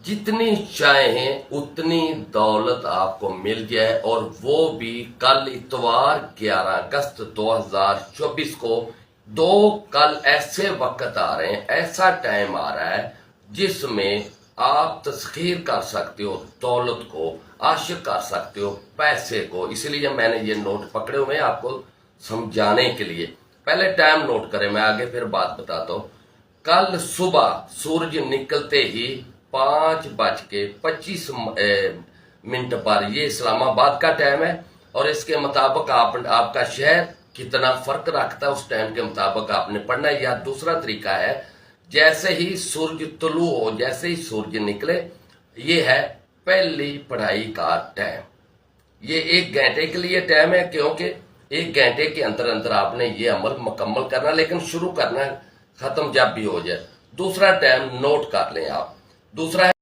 जितनी चाहें उतनी दौलत आपको मिल जाए, और वो भी कल इतवार 11 अगस्त 2024 को कल ऐसे वक्त आ रहे हैं, ऐसा टाइम आ रहा है जिसमें आप तस्खीर कर सकते हो दौलत को, आशिक कर सकते हो पैसे को। इसलिए मैंने ये नोट पकड़े हुए हैं आपको समझाने के लिए। पहले टाइम नोट करें, मैं आगे फिर बात बताता हूँ। कल सुबह सूरज निकलते ही 5:25 पर, ये इस्लामाबाद का टाइम है, और इसके मुताबिक आपका शहर कितना फर्क रखता है उस टाइम के मुताबिक आपने पढ़ना है। या दूसरा तरीका है, जैसे ही सूरज तुलू हो, जैसे ही सूरज निकले, ये है पहली पढ़ाई का टाइम। ये 1 घंटे के लिए टाइम है, क्योंकि 1 घंटे के अंदर अंदर आपने ये अमल मुकम्मल करना, लेकिन शुरू करना खत्म जब भी हो जाए। दूसरा टाइम नोट कर लें आप। दूसरा है